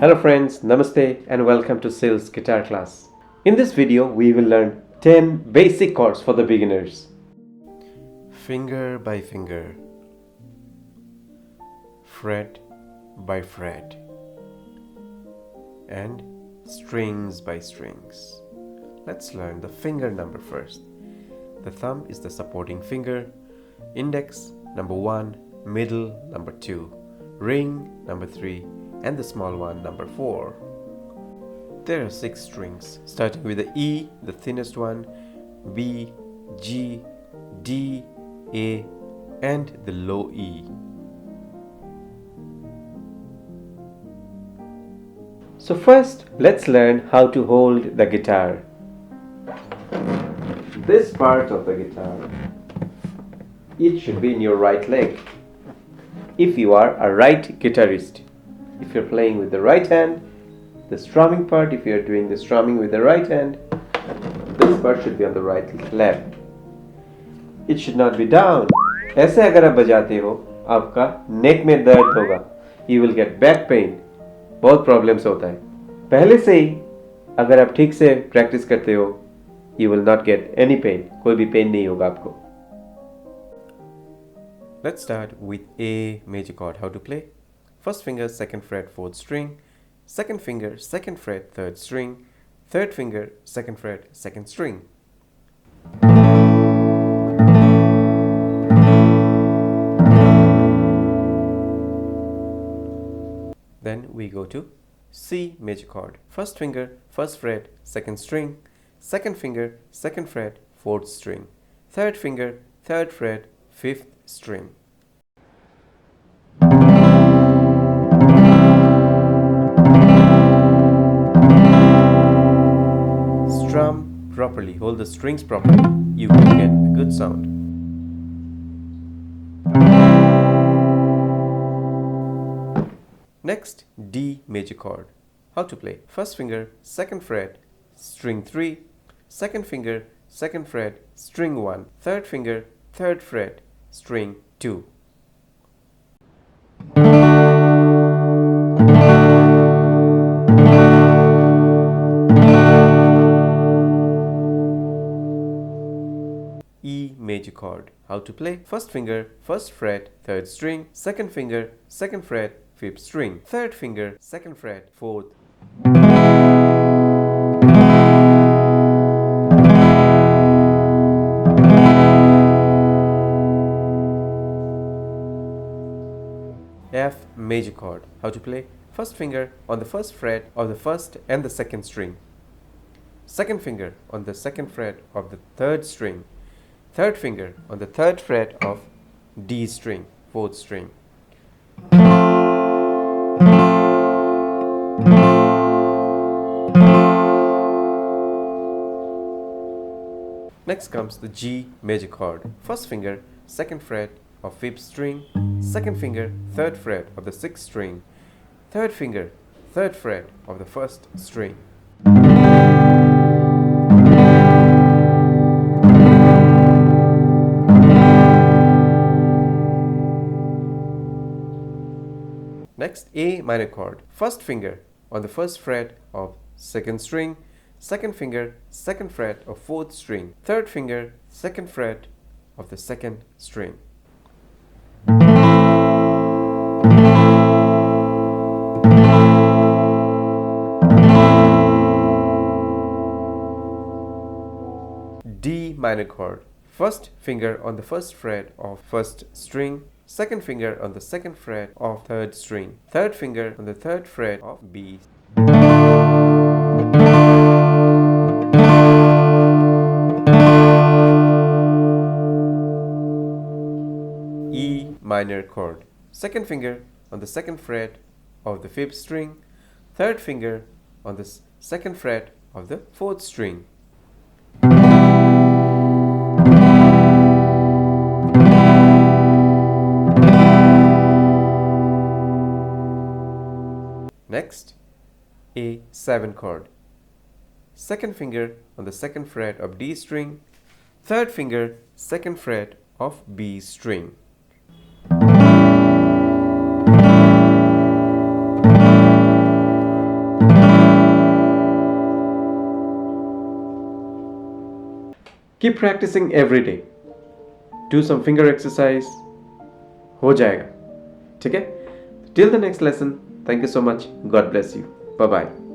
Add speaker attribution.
Speaker 1: Hello friends, Namaste and welcome to Sil's Guitar Class. In this video, we will learn 10 basic chords for the beginners. Finger by finger, fret by fret, and strings by strings. Let's learn the finger number first. The thumb is the supporting finger, index number 1, middle number 2, ring number 3, and the small one number 4. There are 6 strings, starting with the E, the thinnest one, B, G, D, A, and the low E. So first, let's learn how to hold the guitar. This part of the guitar, it should be in your right leg. If you are a right guitarist, if you're playing with the right hand, the strumming part, if you're doing the strumming with the right hand, this part should be on the right left. It should not be down. ऐसे अगर आप बजाते हो, आपका नेक में दर्द होगा. You will get back pain. बहुत प्रॉब्लम्स होता है. पहले से ही अगर आप ठीक से प्रैक्टिस करते हो, you will not get any pain. कोई भी पेन नहीं होगा आपको. Let's start with A major chord. How to play? First finger, 2nd fret, 4th string. Second finger, 2nd fret, 3rd string. Third finger, 2nd fret, 2nd string. Then we go to C major chord. First finger, 1st fret, 2nd string. Second finger, 2nd fret, 4th string. Third finger, 3rd fret, 5th string. Strum properly, hold the strings properly, you will get a good sound. Next, D major chord. How to play? First finger, 2nd fret, string 3. Second finger, 2nd fret, string 1. Third finger, 3rd fret, string 2. E major chord. How to play? First finger, 1st fret, 3rd string. Second finger, 2nd fret, 5th string. Third finger, 2nd fret, 4th. F major chord. How to play? First finger on the 1st fret of the 1st and the 2nd string. Second finger on the 2nd fret of the 3rd string. Third finger on the 3rd fret of D string, 4th string. Next comes the G major chord. First finger, 2nd fret of 5th string. Second finger, 3rd fret of the 6th string. Third finger, 3rd fret of the 1st string. Next, A minor chord. First finger on the 1st fret of 2nd string. Second finger, 2nd fret of 4th string. Third finger, 2nd fret of the 2nd string. D minor chord. First finger on the 1st fret of 1st string. Second finger on the 2nd fret of 3rd string. Third finger on the 3rd fret of B. E minor chord. Second finger on the 2nd fret of the 5th string. Third finger on the 2nd fret of the 4th string. Next, A 7 chord. Second finger on the 2nd fret of D string. Third finger, 2nd fret of B string. Keep practicing every day. Do some finger exercise. हो जाएगा. ठीक है? Till the next lesson. Thank you so much. God bless you. Bye bye.